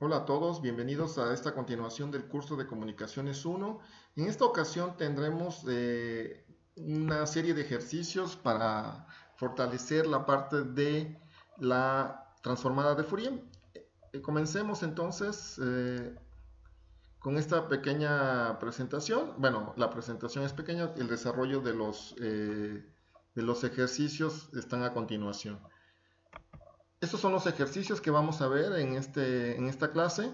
Hola a todos, bienvenidos a esta continuación del curso de Comunicaciones 1. En esta ocasión tendremos una serie de ejercicios para fortalecer la parte de la transformada de Fourier. Comencemos entonces con esta pequeña presentación. Bueno, la presentación es pequeña, el desarrollo de los ejercicios están a continuación. Estos son los ejercicios que vamos a ver en esta clase.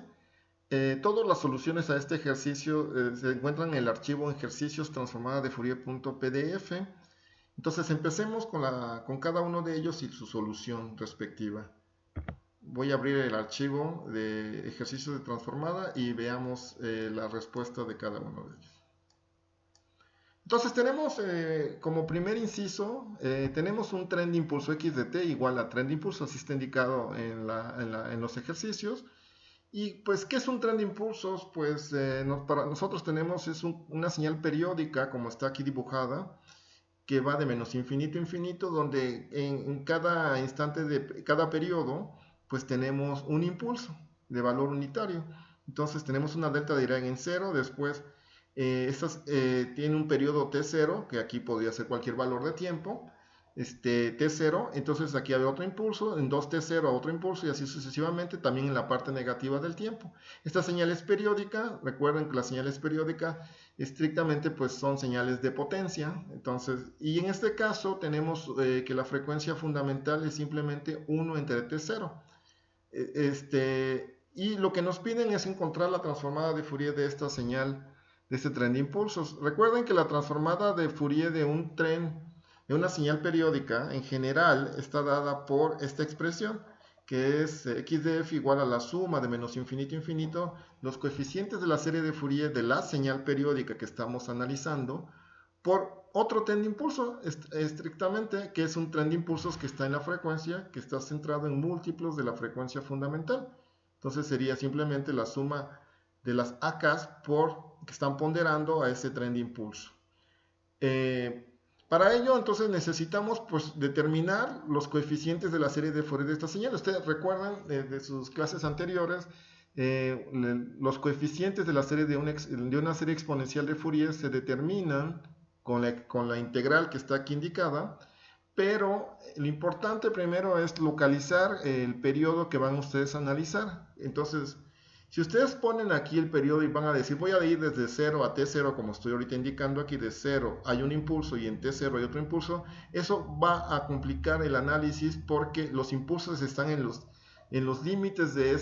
Todas las soluciones a este ejercicio se encuentran en el archivo ejercicios transformada de Fourier.pdf. Entonces empecemos con cada uno de ellos y su solución respectiva. Voy a abrir el archivo de ejercicios de transformada y veamos la respuesta de cada uno de ellos. Entonces tenemos como primer inciso, tenemos un tren de impulso x de t igual a tren de impulso, así está indicado en los ejercicios. Y pues, ¿qué es un tren de impulsos? Pues para nosotros tenemos una señal periódica, como está aquí dibujada, que va de menos infinito a infinito, donde en cada instante de cada periodo, pues tenemos un impulso de valor unitario. Entonces tenemos una delta de Dirac en 0, después tiene un periodo t0, que aquí podría ser cualquier valor de tiempo, t0, entonces aquí hay otro impulso, en 2t0 a otro impulso y así sucesivamente, también en la parte negativa del tiempo. Esta señal es periódica, recuerden que la señal es periódica, estrictamente pues son señales de potencia, entonces, y en este caso tenemos que la frecuencia fundamental es simplemente 1 entre t0. Y lo que nos piden es encontrar la transformada de Fourier de esta señal, de este tren de impulsos. Recuerden que la transformada de Fourier de un tren, de una señal periódica, en general está dada por esta expresión, que es x de f igual a la suma de menos infinito a infinito, los coeficientes de la serie de Fourier de la señal periódica que estamos analizando, por otro tren de impulso, estrictamente, que es un tren de impulsos que está en la frecuencia, que está centrado en múltiplos de la frecuencia fundamental. Entonces sería simplemente la suma de las AKs que están ponderando a ese tren de impulso. Para ello, entonces, necesitamos pues, determinar los coeficientes de la serie de Fourier de esta señal. Ustedes recuerdan de sus clases anteriores, los coeficientes de la serie de una serie exponencial de Fourier se determinan con la integral que está aquí indicada, pero lo importante primero es localizar el periodo que van ustedes a analizar. Entonces, si ustedes ponen aquí el periodo y van a decir, voy a ir desde 0 a t0, como estoy ahorita indicando aquí, de 0 hay un impulso y en t0 hay otro impulso, eso va a complicar el análisis porque los impulsos están en los límites de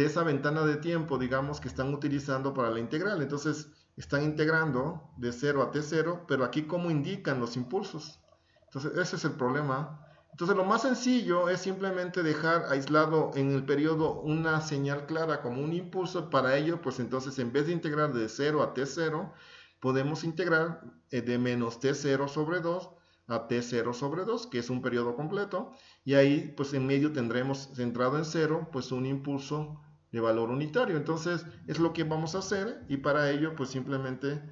esa ventana de tiempo, digamos, que están utilizando para la integral. Entonces, están integrando de 0 a t0, pero aquí cómo indican los impulsos. Entonces, ese es el problema. Entonces, lo más sencillo es simplemente dejar aislado en el periodo una señal clara como un impulso. Para ello, pues entonces, en vez de integrar de 0 a t0, podemos integrar de menos t0 sobre 2 a t0 sobre 2, que es un periodo completo. Y ahí, pues en medio tendremos centrado en 0, pues un impulso de valor unitario. Entonces, es lo que vamos a hacer. Y para ello, pues simplemente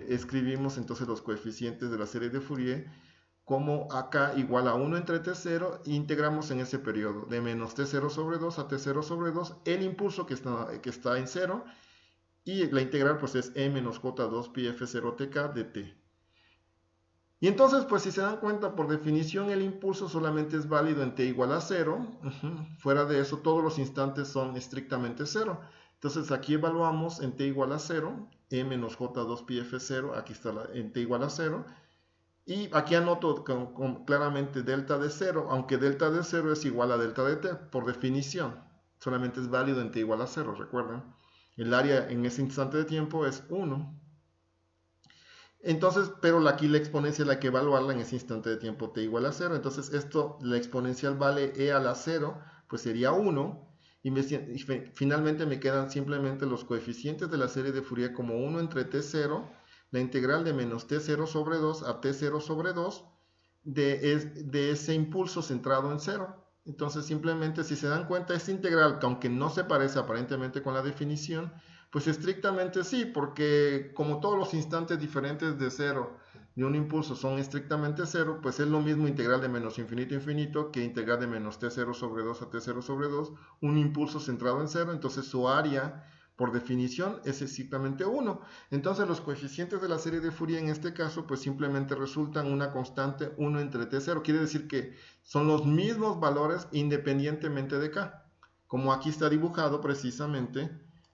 escribimos entonces los coeficientes de la serie de Fourier como acá igual a 1 entre t0, e integramos en ese periodo de menos t0 sobre 2 a t0 sobre 2 el impulso que está en 0, y la integral pues es e menos j2 pi f0tk de t. Y entonces, pues si se dan cuenta, por definición el impulso solamente es válido en t igual a 0, fuera de eso todos los instantes son estrictamente 0. Entonces aquí evaluamos en t igual a 0, e menos j2 pi f0, aquí está en t igual a 0, y aquí anoto claramente delta de 0, aunque delta de 0 es igual a delta de t, por definición. Solamente es válido en t igual a 0, recuerden. El área en ese instante de tiempo es 1. Entonces, pero aquí la exponencial hay que evaluarla en ese instante de tiempo t igual a 0. Entonces, la exponencial vale e a la 0, pues sería 1. Y finalmente me quedan simplemente los coeficientes de la serie de Fourier como 1 entre t0, la integral de menos t0 sobre 2 a t0 sobre 2 de ese impulso centrado en 0. Entonces simplemente si se dan cuenta esta integral, que aunque no se parece aparentemente con la definición, pues estrictamente sí, porque como todos los instantes diferentes de 0 de un impulso son estrictamente cero, pues es lo mismo integral de menos infinito a infinito que integral de menos t0 sobre 2 a t0 sobre 2, un impulso centrado en cero, entonces su área por definición es estrictamente 1. Entonces los coeficientes de la serie de Fourier en este caso pues simplemente resultan una constante 1 entre t0, quiere decir que son los mismos valores independientemente de k. Como aquí está dibujado precisamente,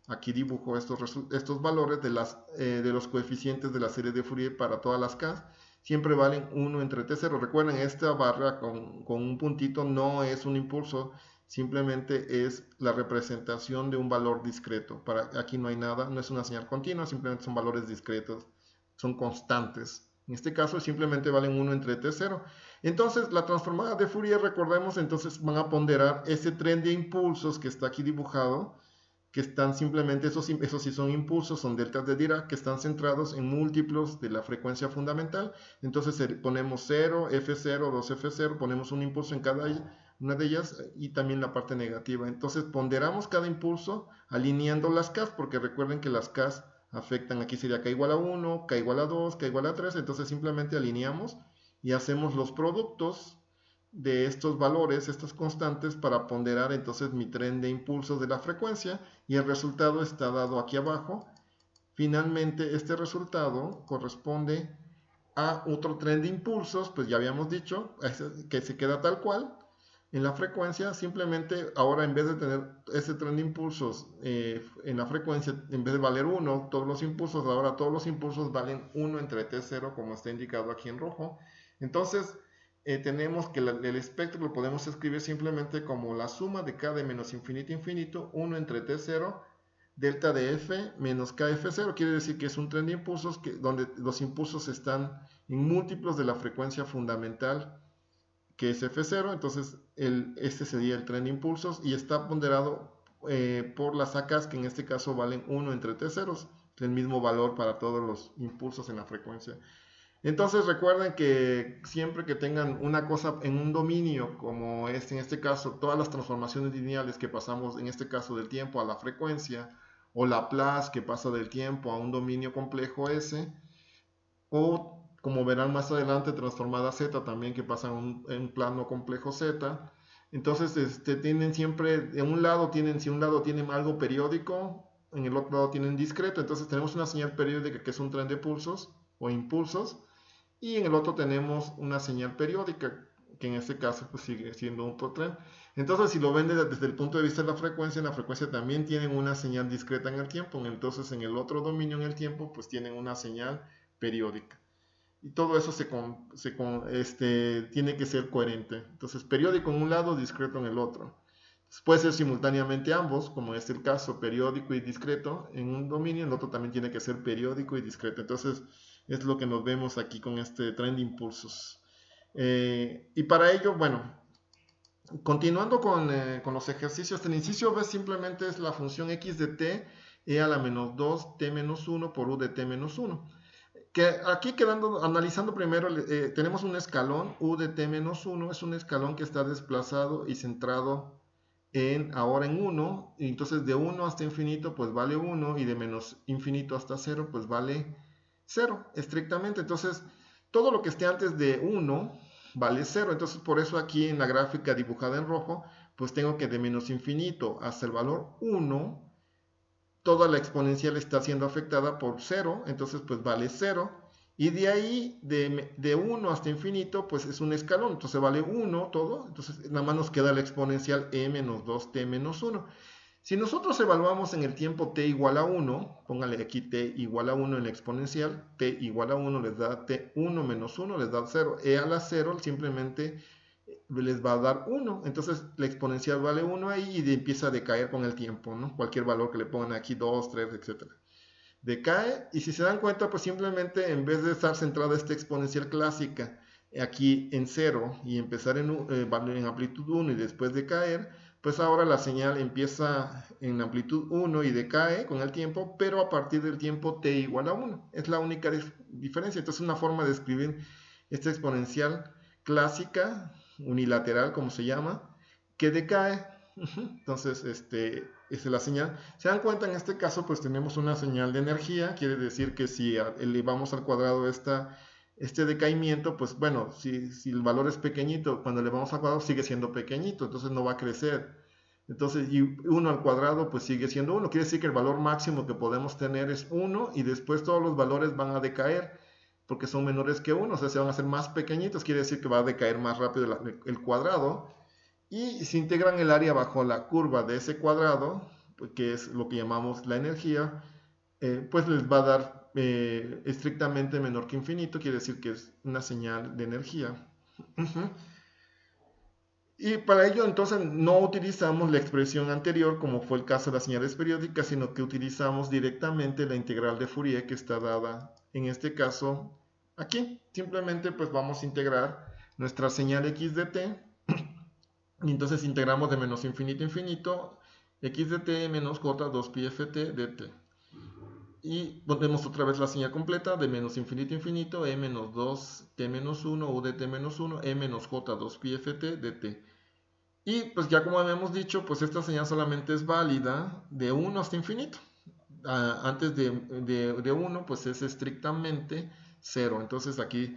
aquí dibujo estos valores de los coeficientes de la serie de Fourier para todas las k. Siempre valen 1 entre t0. Recuerden, esta barra con un puntito no es un impulso, simplemente es la representación de un valor discreto. Aquí no hay nada, no es una señal continua, simplemente son valores discretos, son constantes. En este caso simplemente valen 1 entre t0. Entonces la transformada de Fourier, recordemos, entonces van a ponderar ese tren de impulsos que está aquí dibujado, que están simplemente, esos sí son impulsos, son deltas de Dirac, que están centrados en múltiplos de la frecuencia fundamental. Entonces ponemos 0, F0, 2F0, ponemos un impulso en cada una de ellas y también la parte negativa. Entonces ponderamos cada impulso alineando las K, porque recuerden que las K afectan, aquí sería K igual a 1, K igual a 2, K igual a 3, entonces simplemente alineamos y hacemos los productos de estos valores, estas constantes, para ponderar entonces mi tren de impulsos de la frecuencia, y el resultado está dado aquí abajo. Finalmente este resultado corresponde a otro tren de impulsos, pues ya habíamos dicho, que se queda tal cual en la frecuencia. Simplemente ahora, en vez de tener ese tren de impulsos en la frecuencia, en vez de valer 1 todos los impulsos, ahora todos los impulsos valen 1 entre t0, como está indicado aquí en rojo. Entonces tenemos que el espectro lo podemos escribir simplemente como la suma de k de menos infinito a infinito, 1 entre t0, delta de f menos kf0. Quiere decir que es un tren de impulsos donde los impulsos están en múltiplos de la frecuencia fundamental, que es f0. Entonces este sería el tren de impulsos y está ponderado por las AKs, que en este caso valen 1 entre t0, el mismo valor para todos los impulsos en la frecuencia. Entonces recuerden que siempre que tengan una cosa en un dominio, como en este caso todas las transformaciones lineales que pasamos en este caso del tiempo a la frecuencia, o Laplace que pasa del tiempo a un dominio complejo S, o como verán más adelante transformada Z también que pasa en un plano complejo Z. Entonces tienen siempre, en un lado tienen, si un lado tienen algo periódico, en el otro lado tienen discreto. Entonces tenemos una señal periódica que es un tren de pulsos o impulsos, y en el otro tenemos una señal periódica, que en este caso pues sigue siendo un tren. Entonces, si lo ven desde el punto de vista de la frecuencia, en la frecuencia también tienen una señal discreta en el tiempo. Entonces, en el otro dominio en el tiempo, pues tienen una señal periódica. Y todo eso tiene que ser coherente. Entonces, periódico en un lado, discreto en el otro. Puede ser simultáneamente ambos, como es el caso, periódico y discreto en un dominio, el otro también tiene que ser periódico y discreto. Entonces, es lo que nos vemos aquí con este tren de impulsos. Y para ello, bueno, continuando con los ejercicios, el inciso B simplemente es la función x de t e a la menos 2 t menos 1 por u de t menos 1. Que aquí analizando primero, tenemos un escalón, u de t menos 1, es un escalón que está desplazado y centrado ahora en 1, y entonces de 1 hasta infinito pues vale 1, y de menos infinito hasta 0 pues vale 0, estrictamente. Entonces todo lo que esté antes de 1 vale 0, entonces por eso aquí en la gráfica dibujada en rojo, pues tengo que de menos infinito hasta el valor 1, toda la exponencial está siendo afectada por 0, entonces pues vale 0, y de ahí, de 1 hasta infinito, pues es un escalón, entonces vale 1 todo, entonces nada más nos queda la exponencial e menos 2t menos 1. Si nosotros evaluamos en el tiempo t igual a 1, póngale aquí t igual a 1 en la exponencial, t igual a 1 les da t1 menos 1, les da 0, e a la 0 simplemente les va a dar 1, entonces la exponencial vale 1 ahí y empieza a decaer con el tiempo, ¿no? Cualquier valor que le pongan aquí, 2, 3, etc. Decae, y si se dan cuenta, pues simplemente en vez de estar centrada esta exponencial clásica aquí en 0 y empezar en amplitud 1 y después decaer, pues ahora la señal empieza en amplitud 1 y decae con el tiempo, pero a partir del tiempo t igual a 1. Es la única diferencia. Entonces, una forma de escribir esta exponencial clásica, unilateral como se llama, que decae. Entonces, esa es la señal. Se dan cuenta, en este caso pues tenemos una señal de energía, quiere decir que si elevamos al cuadrado esta este decaimiento, pues bueno, si el valor es pequeñito, cuando le vamos al cuadrado sigue siendo pequeñito, entonces no va a crecer. Entonces, y 1 al cuadrado pues sigue siendo 1. Quiere decir que el valor máximo que podemos tener es 1 y después todos los valores van a decaer porque son menores que 1, o sea, se van a hacer más pequeñitos, quiere decir que va a decaer más rápido el cuadrado. Y si integran el área bajo la curva de ese cuadrado, pues, que es lo que llamamos la energía, pues les va a dar estrictamente menor que infinito, quiere decir que es una señal de energía. Y para ello entonces no utilizamos la expresión anterior como fue el caso de las señales periódicas, sino que utilizamos directamente la integral de Fourier que está dada en este caso aquí. Simplemente pues vamos a integrar nuestra señal x de t y entonces integramos de menos infinito a infinito x de t menos j 2pi ft de t. Y ponemos otra vez la señal completa de menos infinito a infinito, e menos 2t menos 1, u de t menos 1, e menos j 2pi ft de t. Y pues ya como habíamos dicho, pues esta señal solamente es válida de 1 hasta infinito. Antes de 1 pues es estrictamente 0. Entonces aquí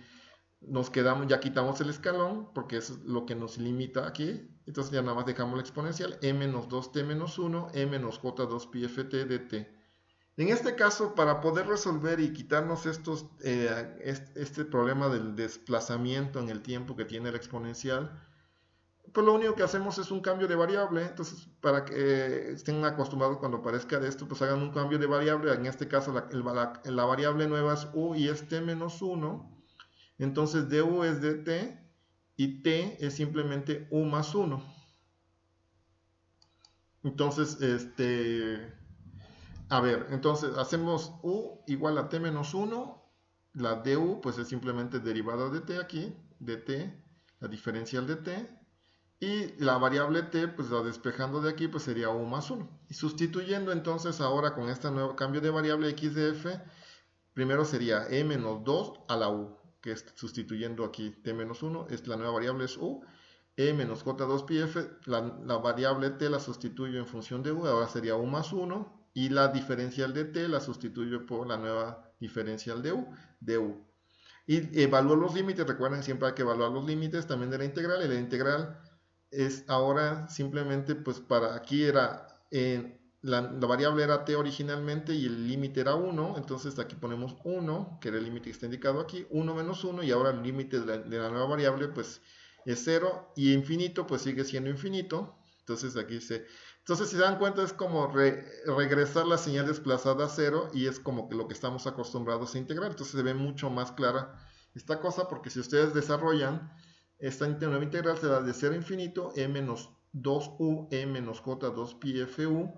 nos quedamos, ya quitamos el escalón porque es lo que nos limita aquí. Entonces ya nada más dejamos la exponencial e menos 2t menos 1, e menos j 2pi ft de t. En este caso, para poder resolver y quitarnos este problema del desplazamiento en el tiempo que tiene la exponencial, pues lo único que hacemos es un cambio de variable. Entonces, para que estén acostumbrados cuando aparezca de esto, pues hagan un cambio de variable. En este caso, la variable nueva es u y es t menos 1. Entonces, du es de t y t es simplemente u más 1. Entonces, entonces hacemos u igual a t menos 1. La du, pues es simplemente derivada de t aquí, de t, la diferencial de t. Y la variable t, pues la despejando de aquí, pues sería u más 1. Y sustituyendo entonces ahora con este nuevo cambio de variable x de f, primero sería e menos 2 a la u, que es sustituyendo aquí t menos 1, la nueva variable es u, e menos j2 pi f, la variable t la sustituyo en función de u, ahora sería u más 1, y la diferencial de t la sustituyo por la nueva diferencial de u. Y evalúo los límites, recuerden siempre hay que evaluar los límites también de la integral, y la integral es ahora simplemente, pues para aquí era, la variable era t originalmente y el límite era 1, entonces aquí ponemos 1, que era el límite que está indicado aquí, 1 menos 1, y ahora el límite de la nueva variable pues es 0, y infinito pues sigue siendo infinito, entonces aquí entonces si se dan cuenta es como regresar la señal desplazada a 0, y es como que lo que estamos acostumbrados a integrar, entonces se ve mucho más clara esta cosa, porque si ustedes desarrollan esta nueva integral será de 0 a infinito e menos 2u e menos j2 pi fu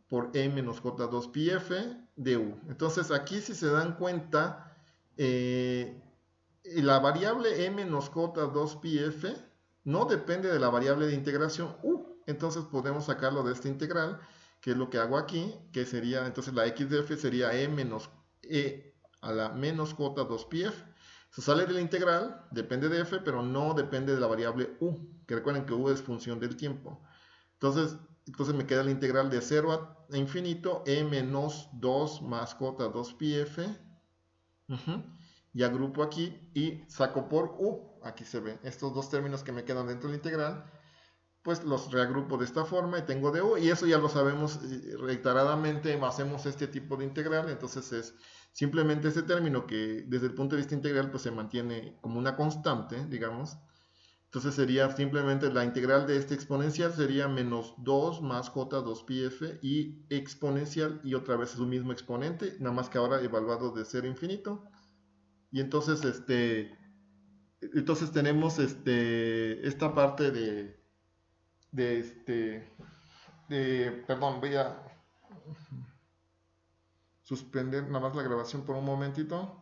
por e menos j2 pi f de u. Entonces aquí si se dan cuenta, la variable e menos j2 pi f no depende de la variable de integración u. Entonces podemos sacarlo de esta integral, que es lo que hago aquí, que sería, entonces la x de f sería e menos e a la menos j2 pi f. Se sale de la integral, depende de f, pero no depende de la variable u, que recuerden que u es función del tiempo. Entonces me queda la integral de 0 a infinito, e menos 2 más j2 pi f. Y agrupo aquí y saco por u. Aquí se ve estos dos términos que me quedan dentro de la integral, pues los reagrupo de esta forma y tengo de u, y eso ya lo sabemos reiteradamente, hacemos este tipo de integral, entonces es simplemente este término que desde el punto de vista integral pues se mantiene como una constante, digamos. Entonces sería simplemente la integral de este exponencial sería menos 2 más j2 pi f y exponencial, y otra vez es un mismo exponente, nada más que ahora evaluado de 0 a infinito. Y entonces entonces tenemos esta parte perdón, voy a suspender nada más la grabación por un momentito.